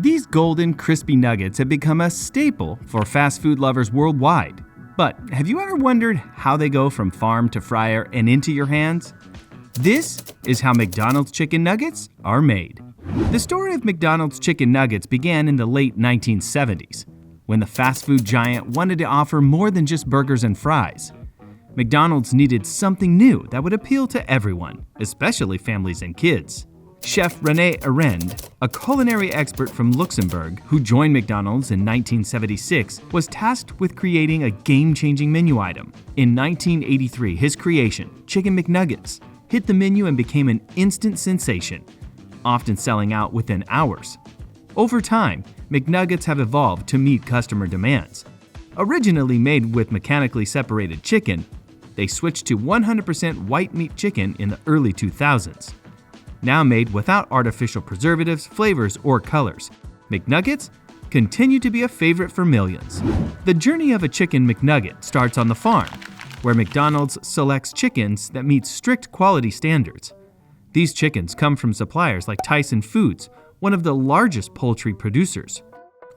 These golden, crispy nuggets have become a staple for fast food lovers worldwide. But have you ever wondered how they go from farm to fryer and into your hands? This is how McDonald's chicken nuggets are made. The story of McDonald's chicken nuggets began in the late 1970s, when the fast food giant wanted to offer more than just burgers and fries. McDonald's needed something new that would appeal to everyone, especially families and kids. Chef René Arend, a culinary expert from Luxembourg who joined McDonald's in 1976, was tasked with creating a game-changing menu item. In 1983, his creation, Chicken McNuggets, hit the menu and became an instant sensation, often selling out within hours. Over time, McNuggets have evolved to meet customer demands. Originally made with mechanically separated chicken, they switched to 100% white meat chicken in the early 2000s. Now made without artificial preservatives, flavors, or colors, McNuggets continue to be a favorite for millions. The journey of a chicken McNugget starts on the farm, where McDonald's selects chickens that meet strict quality standards. These chickens come from suppliers like Tyson Foods, one of the largest poultry producers.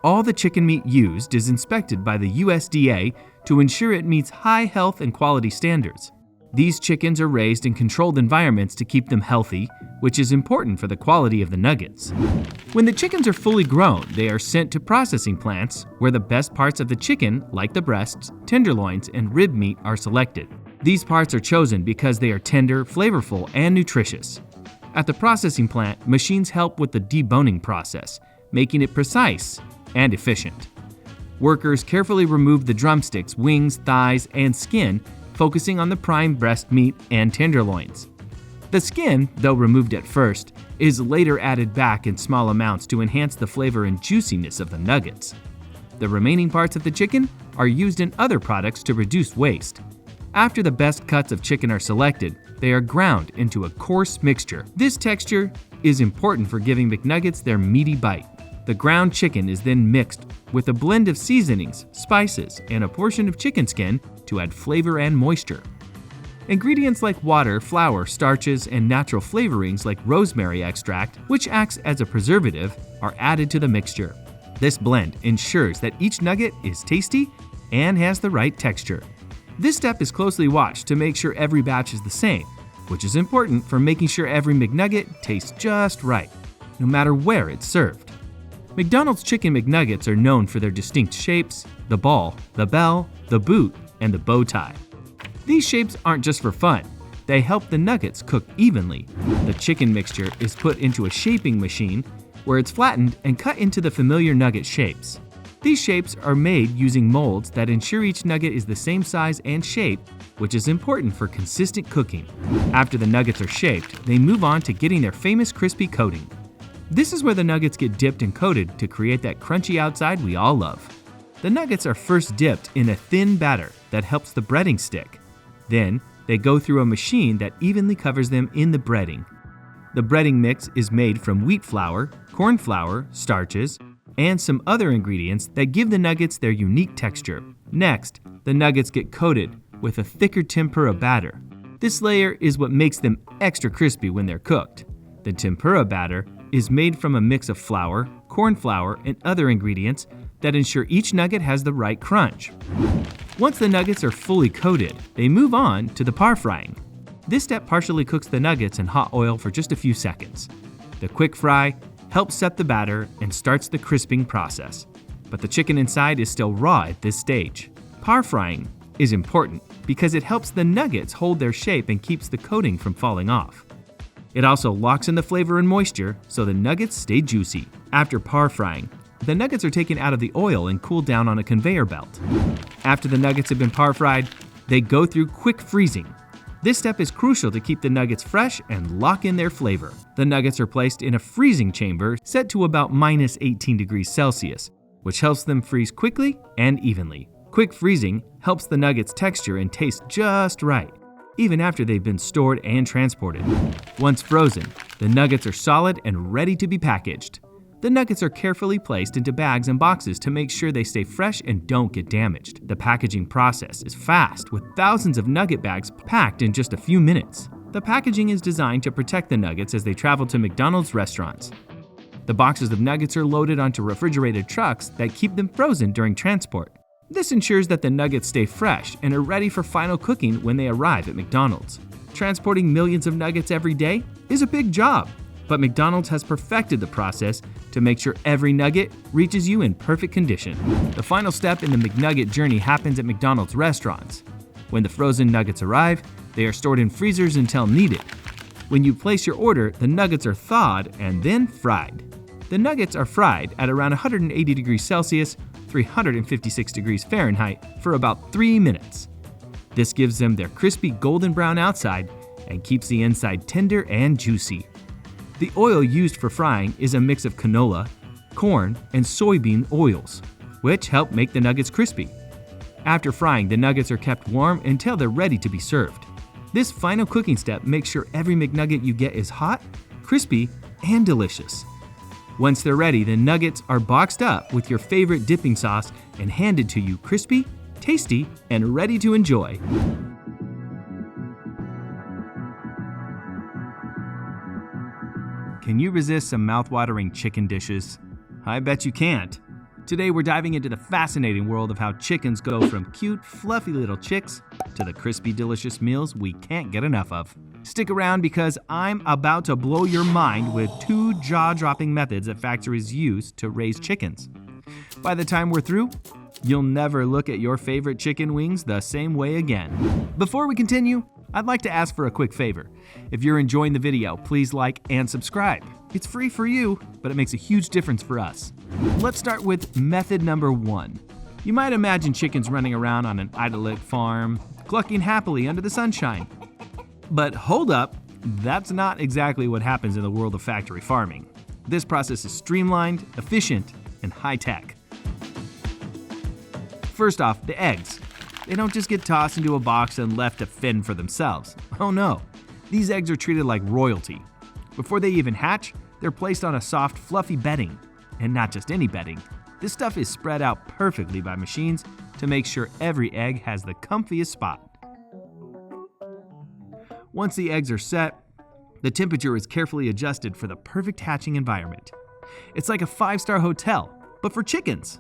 All the chicken meat used is inspected by the USDA to ensure it meets high health and quality standards. These chickens are raised in controlled environments to keep them healthy, which is important for the quality of the nuggets. When the chickens are fully grown, they are sent to processing plants where the best parts of the chicken, like the breasts, tenderloins, and rib meat, are selected. These parts are chosen because they are tender, flavorful, and nutritious. At the processing plant, machines help with the deboning process, making it precise and efficient. Workers carefully remove the drumsticks, wings, thighs, and skin, focusing on the prime breast meat and tenderloins. The skin, though removed at first, is later added back in small amounts to enhance the flavor and juiciness of the nuggets. The remaining parts of the chicken are used in other products to reduce waste. After the best cuts of chicken are selected, they are ground into a coarse mixture. This texture is important for giving McNuggets their meaty bite. The ground chicken is then mixed with a blend of seasonings, spices, and a portion of chicken skin to add flavor and moisture. Ingredients like water, flour, starches, and natural flavorings like rosemary extract, which acts as a preservative, are added to the mixture. This blend ensures that each nugget is tasty and has the right texture. This step is closely watched to make sure every batch is the same, which is important for making sure every McNugget tastes just right, no matter where it's served. McDonald's Chicken McNuggets are known for their distinct shapes: the ball, the bell, the boot, and the bow tie. These shapes aren't just for fun. They help the nuggets cook evenly. The chicken mixture is put into a shaping machine where it's flattened and cut into the familiar nugget shapes. These shapes are made using molds that ensure each nugget is the same size and shape, which is important for consistent cooking. After the nuggets are shaped, they move on to getting their famous crispy coating. This is where the nuggets get dipped and coated to create that crunchy outside we all love. The nuggets are first dipped in a thin batter that helps the breading stick. Then, they go through a machine that evenly covers them in the breading. The breading mix is made from wheat flour, corn flour, starches, and some other ingredients that give the nuggets their unique texture. Next, the nuggets get coated with a thicker tempura batter. This layer is what makes them extra crispy when they're cooked. The tempura batter is made from a mix of flour, corn flour, and other ingredients that ensure each nugget has the right crunch. Once the nuggets are fully coated, they move on to the par frying. This step partially cooks the nuggets in hot oil for just a few seconds. The quick fry helps set the batter and starts the crisping process, but the chicken inside is still raw at this stage. Par frying is important because it helps the nuggets hold their shape and keeps the coating from falling off. It also locks in the flavor and moisture so the nuggets stay juicy. After par frying, the nuggets are taken out of the oil and cooled down on a conveyor belt. After the nuggets have been par fried, they go through quick freezing. This step is crucial to keep the nuggets fresh and lock in their flavor. The nuggets are placed in a freezing chamber set to about minus 18 degrees Celsius, which helps them freeze quickly and evenly. Quick freezing helps the nuggets texture and taste just right, even after they've been stored and transported. Once frozen, the nuggets are solid and ready to be packaged. The nuggets are carefully placed into bags and boxes to make sure they stay fresh and don't get damaged. The packaging process is fast, with thousands of nugget bags packed in just a few minutes. The packaging is designed to protect the nuggets as they travel to McDonald's restaurants. The boxes of nuggets are loaded onto refrigerated trucks that keep them frozen during transport. This ensures that the nuggets stay fresh and are ready for final cooking when they arrive at McDonald's. Transporting millions of nuggets every day is a big job, but McDonald's has perfected the process to make sure every nugget reaches you in perfect condition. The final step in the McNugget journey happens at McDonald's restaurants. When the frozen nuggets arrive, they are stored in freezers until needed. When you place your order, the nuggets are thawed and then fried. The nuggets are fried at around 180 degrees Celsius, 356 degrees Fahrenheit for about 3 minutes. This gives them their crispy golden brown outside and keeps the inside tender and juicy. The oil used for frying is a mix of canola, corn, and soybean oils, which help make the nuggets crispy. After frying, the nuggets are kept warm until they're ready to be served. This final cooking step makes sure every McNugget you get is hot, crispy, and delicious. Once they're ready, the nuggets are boxed up with your favorite dipping sauce and handed to you crispy, tasty, and ready to enjoy. Can you resist some mouthwatering chicken dishes? I bet you can't. Today we're diving into the fascinating world of how chickens go from cute, fluffy little chicks to the crispy, delicious meals we can't get enough of. Stick around because I'm about to blow your mind with 2 jaw-dropping methods that factories use to raise chickens. By the time we're through, you'll never look at your favorite chicken wings the same way again. Before we continue, I'd like to ask for a quick favor. If you're enjoying the video, please like and subscribe. It's free for you, but it makes a huge difference for us. Let's start with method number 1. You might imagine chickens running around on an idyllic farm, clucking happily under the sunshine. But hold up, that's not exactly what happens in the world of factory farming. This process is streamlined, efficient, and high-tech. First off, the eggs. They don't just get tossed into a box and left to fend for themselves. Oh no, these eggs are treated like royalty. Before they even hatch, they're placed on a soft, fluffy bedding. And not just any bedding. This stuff is spread out perfectly by machines to make sure every egg has the comfiest spot. Once the eggs are set, the temperature is carefully adjusted for the perfect hatching environment. It's like a 5-star hotel, but for chickens.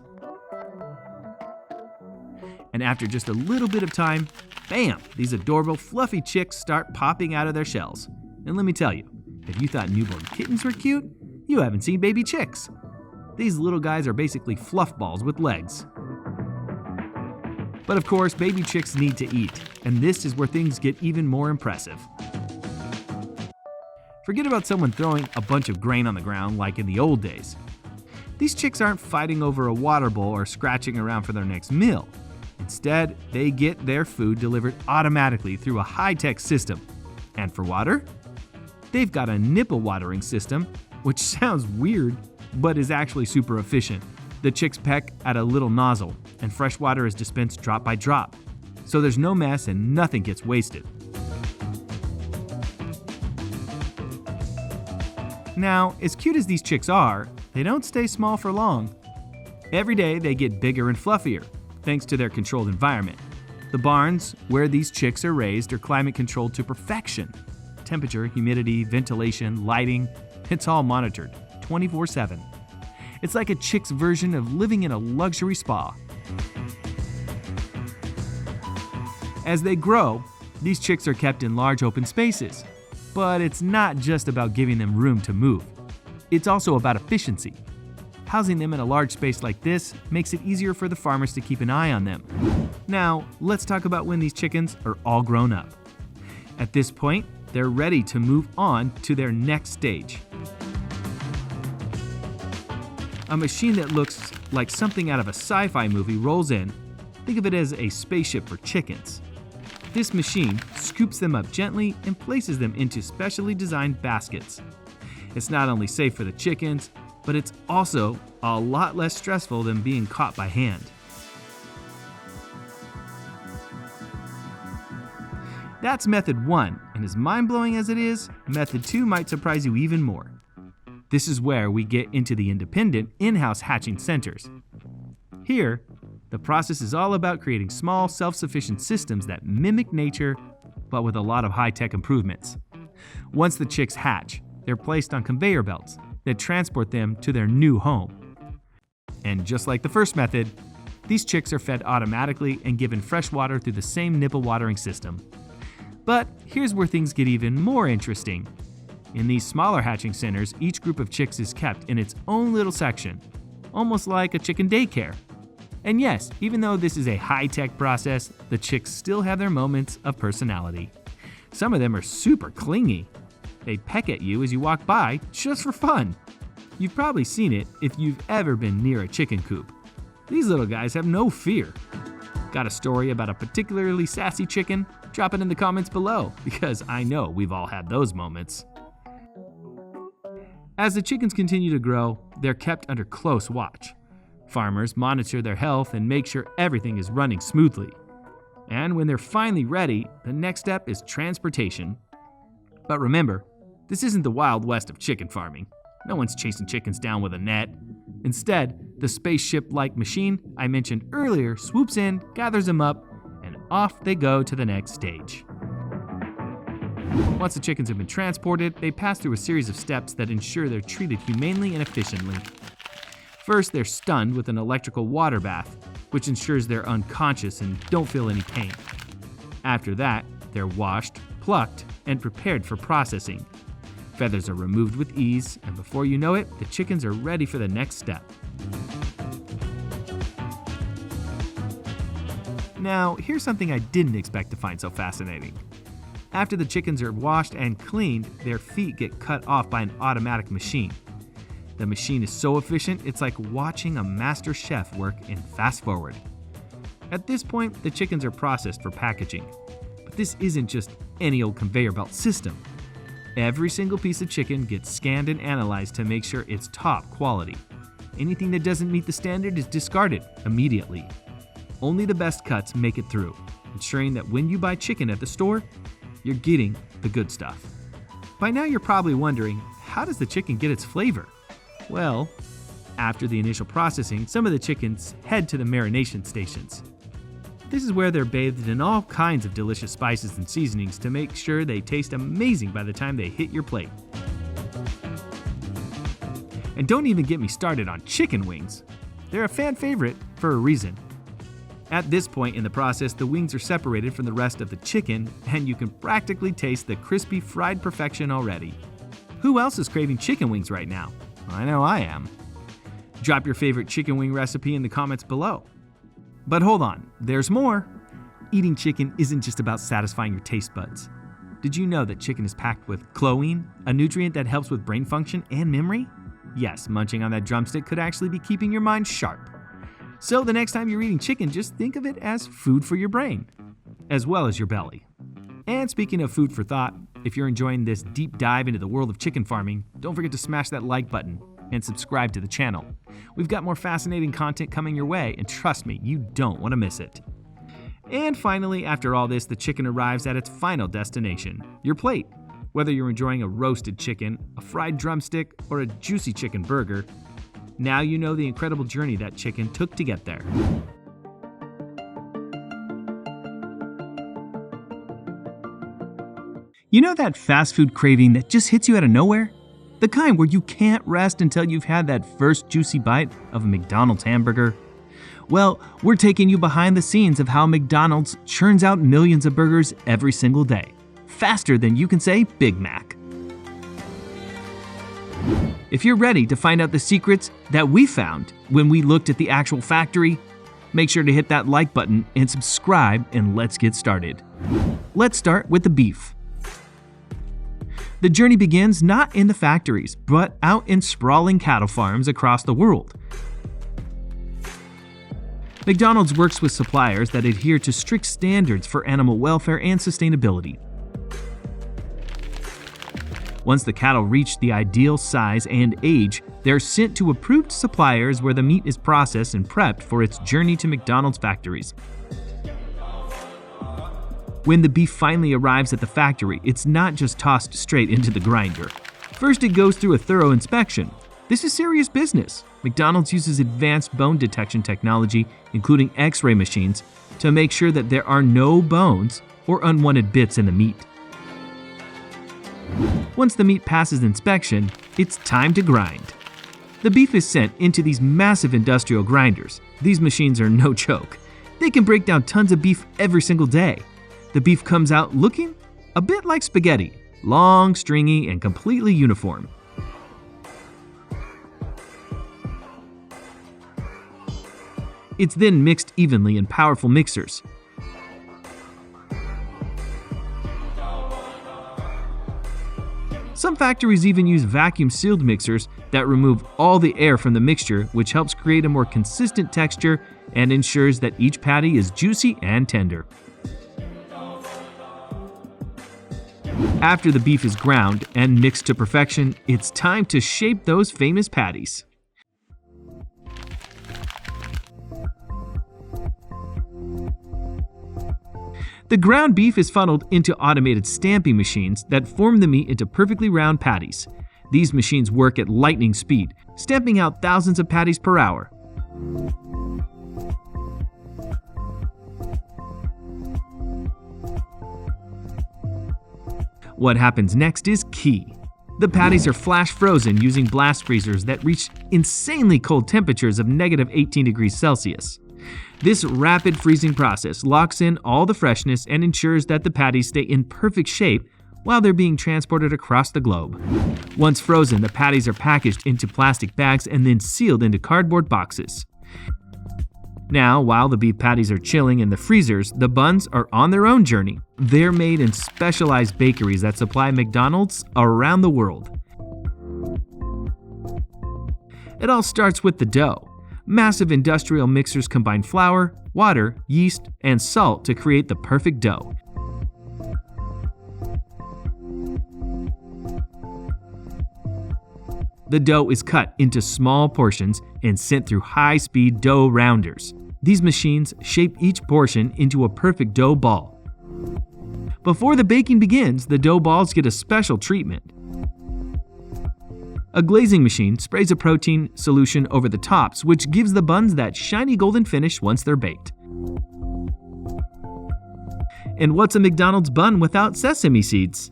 And after just a little bit of time, bam, these adorable fluffy chicks start popping out of their shells. And let me tell you, if you thought newborn kittens were cute, you haven't seen baby chicks. These little guys are basically fluff balls with legs. But of course, baby chicks need to eat, and this is where things get even more impressive. Forget about someone throwing a bunch of grain on the ground like in the old days. These chicks aren't fighting over a water bowl or scratching around for their next meal. Instead, they get their food delivered automatically through a high-tech system. And for water? They've got a nipple watering system, which sounds weird, but is actually super efficient. The chicks peck at a little nozzle, and fresh water is dispensed drop by drop. So there's no mess and nothing gets wasted. Now, as cute as these chicks are, they don't stay small for long. Every day they get bigger and fluffier, thanks to their controlled environment. The barns where these chicks are raised are climate controlled to perfection. Temperature, humidity, ventilation, lighting, it's all monitored 24/7. It's like a chick's version of living in a luxury spa. As they grow, these chicks are kept in large open spaces. But it's not just about giving them room to move. It's also about efficiency. Housing them in a large space like this makes it easier for the farmers to keep an eye on them. Now, let's talk about when these chickens are all grown up. At this point, they're ready to move on to their next stage. A machine that looks like something out of a sci-fi movie rolls in. Think of it as a spaceship for chickens. This machine scoops them up gently and places them into specially designed baskets. It's not only safe for the chickens, but it's also a lot less stressful than being caught by hand. That's method 1, and as mind-blowing as it is, method 2 might surprise you even more. This is where we get into the independent in-house hatching centers. Here, the process is all about creating small, self-sufficient systems that mimic nature, but with a lot of high-tech improvements. Once the chicks hatch, they're placed on conveyor belts, that transport them to their new home. And just like the first method, these chicks are fed automatically and given fresh water through the same nipple watering system. But here's where things get even more interesting. In these smaller hatching centers, each group of chicks is kept in its own little section, almost like a chicken daycare. And yes, even though this is a high-tech process, the chicks still have their moments of personality. Some of them are super clingy. They peck at you as you walk by just for fun. You've probably seen it if you've ever been near a chicken coop. These little guys have no fear. Got a story about a particularly sassy chicken? Drop it in the comments below, because I know we've all had those moments. As the chickens continue to grow, they're kept under close watch. Farmers monitor their health and make sure everything is running smoothly. And when they're finally ready, the next step is transportation. But remember, this isn't the Wild West of chicken farming. No one's chasing chickens down with a net. Instead, the spaceship-like machine I mentioned earlier swoops in, gathers them up, and off they go to the next stage. Once the chickens have been transported, they pass through a series of steps that ensure they're treated humanely and efficiently. First, they're stunned with an electrical water bath, which ensures they're unconscious and don't feel any pain. After that, they're washed, plucked, and prepared for processing. Feathers are removed with ease, and before you know it, the chickens are ready for the next step. Now, here's something I didn't expect to find so fascinating. After the chickens are washed and cleaned, their feet get cut off by an automatic machine. The machine is so efficient, it's like watching a master chef work in fast forward. At this point, the chickens are processed for packaging. But this isn't just any old conveyor belt system. Every single piece of chicken gets scanned and analyzed to make sure it's top quality. Anything that doesn't meet the standard is discarded immediately. Only the best cuts make it through, ensuring that when you buy chicken at the store, you're getting the good stuff. By now you're probably wondering, how does the chicken get its flavor? Well, after the initial processing, some of the chickens head to the marination stations. This is where they're bathed in all kinds of delicious spices and seasonings to make sure they taste amazing by the time they hit your plate. And don't even get me started on chicken wings. They're a fan favorite for a reason. At this point in the process, the wings are separated from the rest of the chicken, and you can practically taste the crispy fried perfection already. Who else is craving chicken wings right now? I know I am. Drop your favorite chicken wing recipe in the comments below. But hold on, there's more. Eating chicken isn't just about satisfying your taste buds. Did you know that chicken is packed with cloine, a nutrient that helps with brain function and memory? Yes, munching on that drumstick could actually be keeping your mind sharp. So the next time you're eating chicken, just think of it as food for your brain, as well as your belly. And speaking of food for thought, if you're enjoying this deep dive into the world of chicken farming, don't forget to smash that like button and subscribe to the channel. We've got more fascinating content coming your way, and trust me, you don't want to miss it. And finally, after all this, the chicken arrives at its final destination, your plate. Whether you're enjoying a roasted chicken, a fried drumstick, or a juicy chicken burger, now you know the incredible journey that chicken took to get there. You know that fast food craving that just hits you out of nowhere? The kind where you can't rest until you've had that first juicy bite of a McDonald's hamburger? Well, we're taking you behind the scenes of how McDonald's churns out millions of burgers every single day, faster than you can say Big Mac. If you're ready to find out the secrets that we found when we looked at the actual factory, make sure to hit that like button and subscribe, and let's get started. Let's start with the beef. The journey begins not in the factories, but out in sprawling cattle farms across the world. McDonald's works with suppliers that adhere to strict standards for animal welfare and sustainability. Once the cattle reach the ideal size and age, they're sent to approved suppliers where the meat is processed and prepped for its journey to McDonald's factories. When the beef finally arrives at the factory, it's not just tossed straight into the grinder. First, it goes through a thorough inspection. This is serious business. McDonald's uses advanced bone detection technology, including X-ray machines, to make sure that there are no bones or unwanted bits in the meat. Once the meat passes inspection, it's time to grind. The beef is sent into these massive industrial grinders. These machines are no joke. They can break down tons of beef every single day. The beef comes out looking a bit like spaghetti, long, stringy, and completely uniform. It's then mixed evenly in powerful mixers. Some factories even use vacuum-sealed mixers that remove all the air from the mixture, which helps create a more consistent texture and ensures that each patty is juicy and tender. After the beef is ground and mixed to perfection, it's time to shape those famous patties. The ground beef is funneled into automated stamping machines that form the meat into perfectly round patties. These machines work at lightning speed, stamping out thousands of patties per hour. What happens next is key. The patties are flash frozen using blast freezers that reach insanely cold temperatures of -18 degrees Celsius. This rapid freezing process locks in all the freshness and ensures that the patties stay in perfect shape while they're being transported across the globe. Once frozen, the patties are packaged into plastic bags and then sealed into cardboard boxes. Now, while the beef patties are chilling in the freezers, the buns are on their own journey. They're made in specialized bakeries that supply McDonald's around the world. It all starts with the dough. Massive industrial mixers combine flour, water, yeast, and salt to create the perfect dough. The dough is cut into small portions and sent through high-speed dough rounders. These machines shape each portion into a perfect dough ball. Before the baking begins, the dough balls get a special treatment. A glazing machine sprays a protein solution over the tops, which gives the buns that shiny golden finish once they're baked. And what's a McDonald's bun without sesame seeds?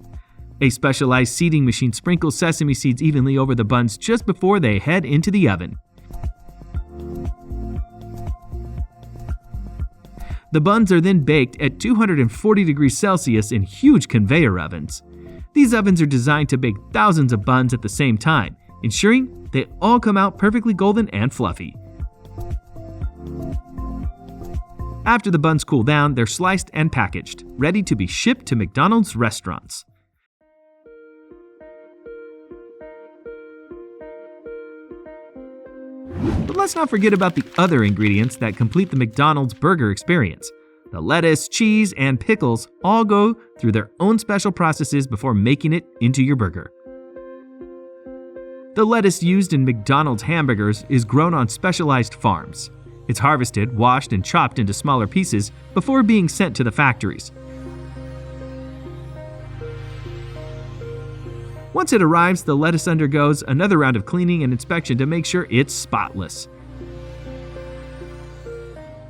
A specialized seeding machine sprinkles sesame seeds evenly over the buns just before they head into the oven. The buns are then baked at 240 degrees Celsius in huge conveyor ovens. These ovens are designed to bake thousands of buns at the same time, ensuring they all come out perfectly golden and fluffy. After the buns cool down, they're sliced and packaged, ready to be shipped to McDonald's restaurants. But let's not forget about the other ingredients that complete the McDonald's burger experience. The lettuce, cheese, and pickles all go through their own special processes before making it into your burger. The lettuce used in McDonald's hamburgers is grown on specialized farms. It's harvested, washed, and chopped into smaller pieces before being sent to the factories. Once it arrives, the lettuce undergoes another round of cleaning and inspection to make sure it's spotless.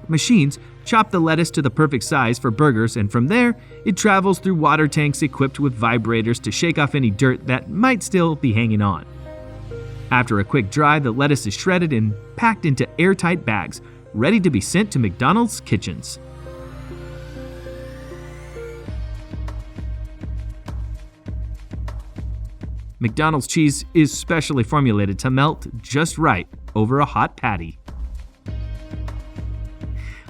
Machines chop the lettuce to the perfect size for burgers, and from there, it travels through water tanks equipped with vibrators to shake off any dirt that might still be hanging on. After a quick dry, the lettuce is shredded and packed into airtight bags, ready to be sent to McDonald's kitchens. McDonald's cheese is specially formulated to melt just right over a hot patty.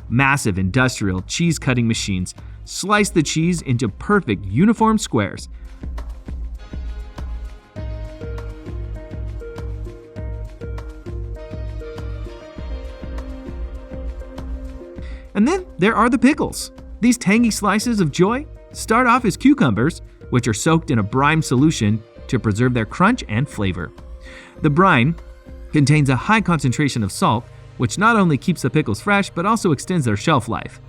Massive industrial cheese cutting machines slice the cheese into perfect uniform squares. And then there are the pickles. These tangy slices of joy start off as cucumbers, which are soaked in a brine solution to preserve their crunch and flavor. The brine contains a high concentration of salt, which not only keeps the pickles fresh, but also extends their shelf life.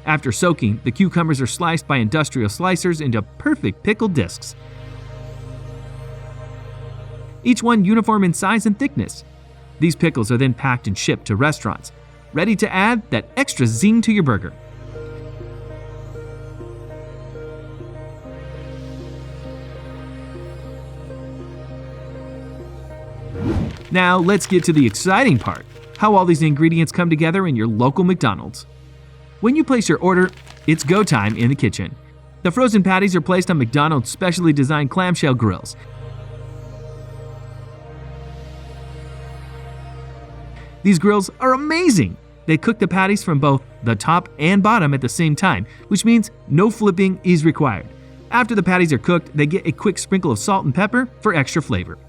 After soaking, the cucumbers are sliced by industrial slicers into perfect pickle discs. Each one uniform in size and thickness. These pickles are then packed and shipped to restaurants, ready to add that extra zing to your burger. Now let's get to the exciting part, how all these ingredients come together in your local McDonald's. When you place your order, it's go time in the kitchen. The frozen patties are placed on McDonald's specially designed clamshell grills. These grills are amazing! They cook the patties from both the top and bottom at the same time, which means no flipping is required. After the patties are cooked, they get a quick sprinkle of salt and pepper for extra flavor.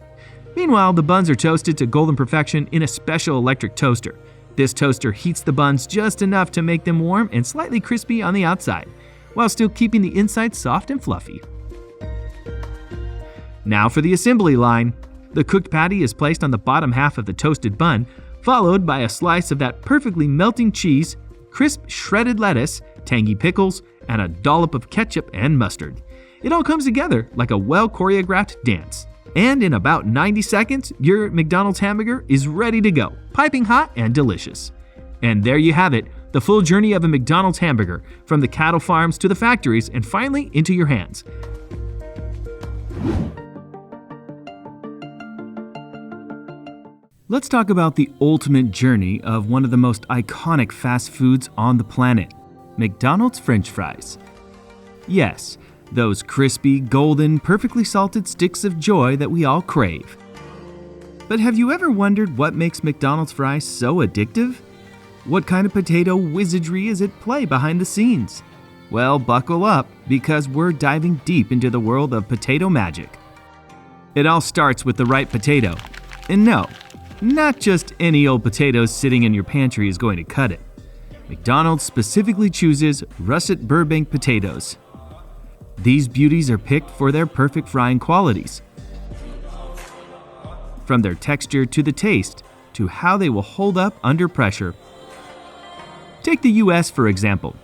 Meanwhile, the buns are toasted to golden perfection in a special electric toaster. This toaster heats the buns just enough to make them warm and slightly crispy on the outside, while still keeping the inside soft and fluffy. Now for the assembly line. The cooked patty is placed on the bottom half of the toasted bun, followed by a slice of that perfectly melting cheese, crisp shredded lettuce, tangy pickles, and a dollop of ketchup and mustard. It all comes together like a well-choreographed dance. And in about 90 seconds, your McDonald's hamburger is ready to go, piping hot and delicious. And there you have it, the full journey of a McDonald's hamburger, from the cattle farms to the factories and finally into your hands. Let's talk about the ultimate journey of one of the most iconic fast foods on the planet, McDonald's French fries. Yes, those crispy, golden, perfectly salted sticks of joy that we all crave. But have you ever wondered what makes McDonald's fries so addictive? What kind of potato wizardry is at play behind the scenes? Well, buckle up, because we're diving deep into the world of potato magic. It all starts with the right potato. And no, not just any old potatoes sitting in your pantry is going to cut it. McDonald's specifically chooses russet Burbank potatoes. These beauties are picked for their perfect frying qualities. From their texture to the taste, to how they will hold up under pressure. Take the US for example.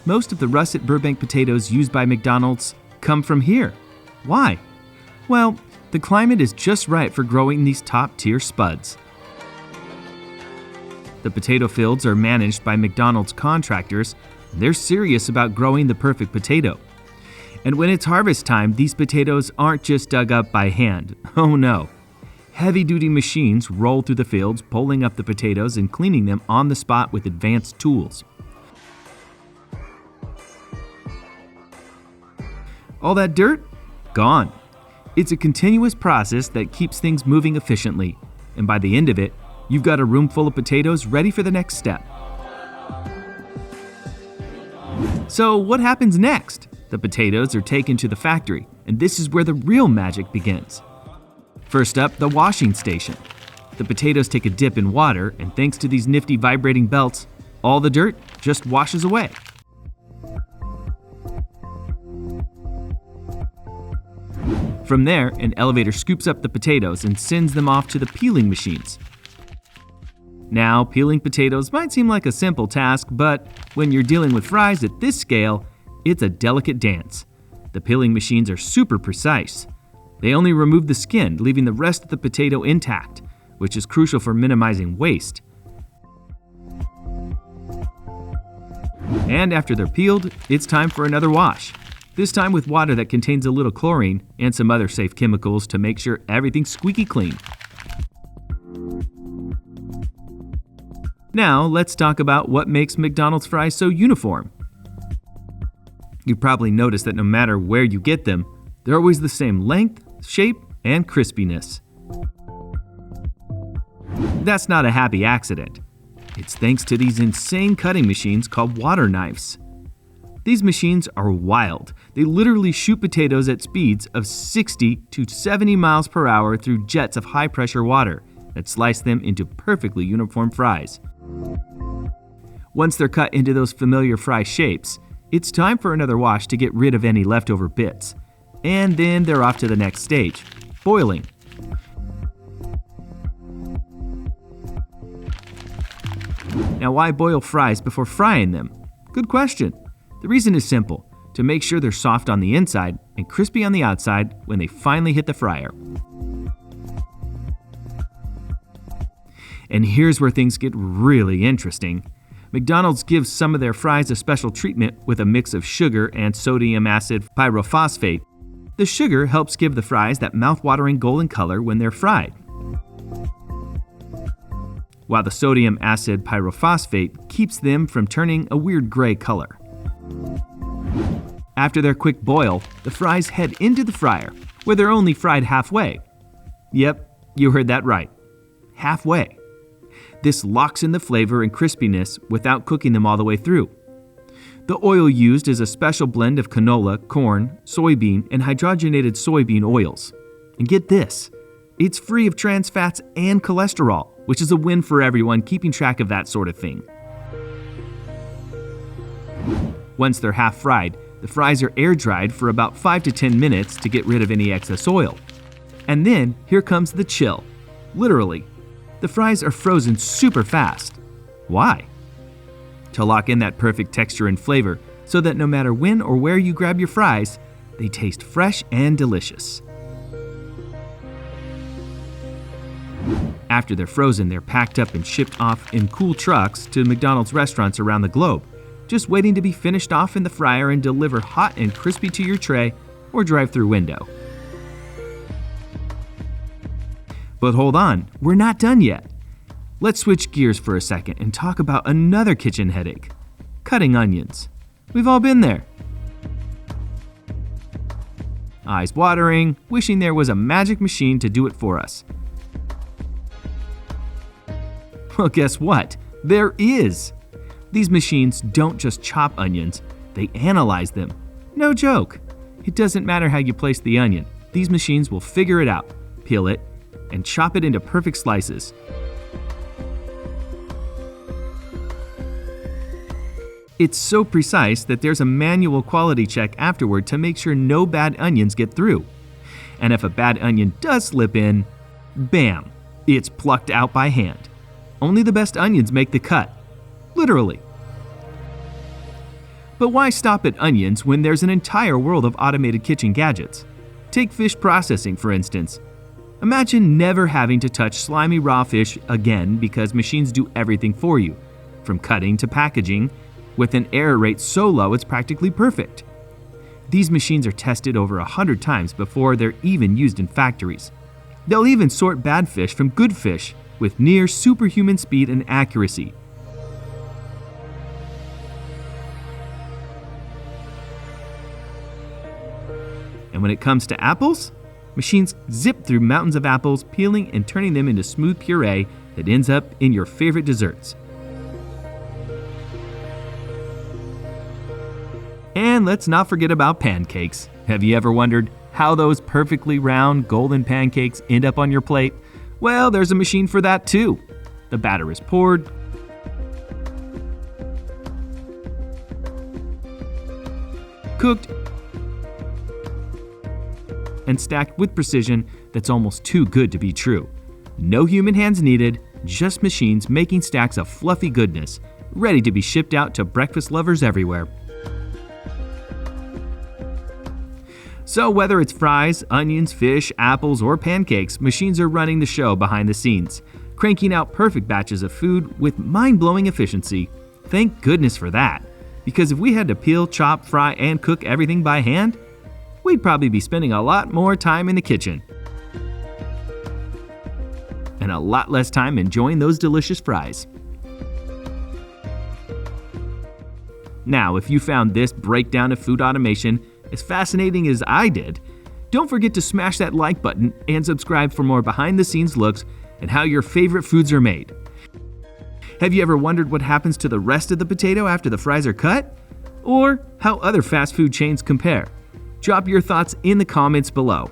Most of the russet Burbank potatoes used by McDonald's come from here. Why? Well, the climate is just right for growing these top-tier spuds. The potato fields are managed by McDonald's contractors. They're serious about growing the perfect potato. And when it's harvest time, these potatoes aren't just dug up by hand. Oh no. Heavy-duty machines roll through the fields, pulling up the potatoes and cleaning them on the spot with advanced tools. All that dirt? Gone. It's a continuous process that keeps things moving efficiently. And by the end of it, you've got a room full of potatoes ready for the next step. So what happens next? The potatoes are taken to the factory, and this is where the real magic begins. First up, the washing station. The potatoes take a dip in water, and thanks to these nifty vibrating belts, all the dirt just washes away. From there, an elevator scoops up the potatoes and sends them off to the peeling machines. Now, peeling potatoes might seem like a simple task, but when you're dealing with fries at this scale, it's a delicate dance. The peeling machines are super precise. They only remove the skin, leaving the rest of the potato intact, which is crucial for minimizing waste. And after they're peeled, it's time for another wash. This time with water that contains a little chlorine and some other safe chemicals to make sure everything's squeaky clean. Now, let's talk about what makes McDonald's fries so uniform. You've probably noticed that no matter where you get them, they're always the same length, shape, and crispiness. That's not a happy accident. It's thanks to these insane cutting machines called water knives. These machines are wild. They literally shoot potatoes at speeds of 60 to 70 miles per hour through jets of high-pressure water that slice them into perfectly uniform fries. Once they're cut into those familiar fry shapes, it's time for another wash to get rid of any leftover bits. And then they're off to the next stage, boiling. Now, why boil fries before frying them? Good question. The reason is simple: to make sure they're soft on the inside and crispy on the outside when they finally hit the fryer. And here's where things get really interesting. McDonald's gives some of their fries a special treatment with a mix of sugar and sodium acid pyrophosphate. The sugar helps give the fries that mouth-watering golden color when they're fried. while the sodium acid pyrophosphate keeps them from turning a weird gray color. After their quick boil, the fries head into the fryer, where they're only fried halfway. Yep, you heard that right. Halfway. This locks in the flavor and crispiness without cooking them all the way through. The oil used is a special blend of canola, corn, soybean, and hydrogenated soybean oils. And get this, it's free of trans fats and cholesterol, which is a win for everyone keeping track of that sort of thing. Once they're half fried, the fries are air dried for about 5 to 10 minutes to get rid of any excess oil. And then here comes the chill. Literally, the fries are frozen super fast. Why? To lock in that perfect texture and flavor so that no matter when or where you grab your fries, they taste fresh and delicious. After they're frozen, they're packed up and shipped off in cool trucks to McDonald's restaurants around the globe, just waiting to be finished off in the fryer and delivered hot and crispy to your tray or drive-through window. But hold on, we're not done yet. Let's switch gears for a second and talk about another kitchen headache: cutting onions. We've all been there. Eyes watering, wishing there was a magic machine to do it for us. Well, guess what? There is. These machines don't just chop onions, they analyze them. No joke. It doesn't matter how you place the onion. These machines will figure it out, peel it, and chop it into perfect slices. It's so precise that there's a manual quality check afterward to make sure no bad onions get through. And if a bad onion does slip in, bam, it's plucked out by hand. Only the best onions make the cut. Literally. But why stop at onions when there's an entire world of automated kitchen gadgets? Take fish processing, for instance. Imagine never having to touch slimy raw fish again because machines do everything for you, from cutting to packaging, with an error rate so low it's practically perfect. These machines are tested over 100 times before they're even used in factories. They'll even sort bad fish from good fish with near superhuman speed and accuracy. And when it comes to apples, machines zip through mountains of apples, peeling and turning them into smooth puree that ends up in your favorite desserts. And let's not forget about pancakes. Have you ever wondered how those perfectly round golden pancakes end up on your plate? Well, there's a machine for that too. The batter is poured, cooked, and stacked with precision that's almost too good to be true. No human hands needed, just machines making stacks of fluffy goodness, ready to be shipped out to breakfast lovers everywhere. So whether it's fries, onions, fish, apples, or pancakes, machines are running the show behind the scenes, cranking out perfect batches of food with mind-blowing efficiency. Thank goodness for that, because if we had to peel, chop, fry, and cook everything by hand, we'd probably be spending a lot more time in the kitchen. And a lot less time enjoying those delicious fries. Now, if you found this breakdown of food automation as fascinating as I did, don't forget to smash that like button and subscribe for more behind-the-scenes looks at how your favorite foods are made. Have you ever wondered what happens to the rest of the potato after the fries are cut? Or how other fast food chains compare? Drop your thoughts in the comments below.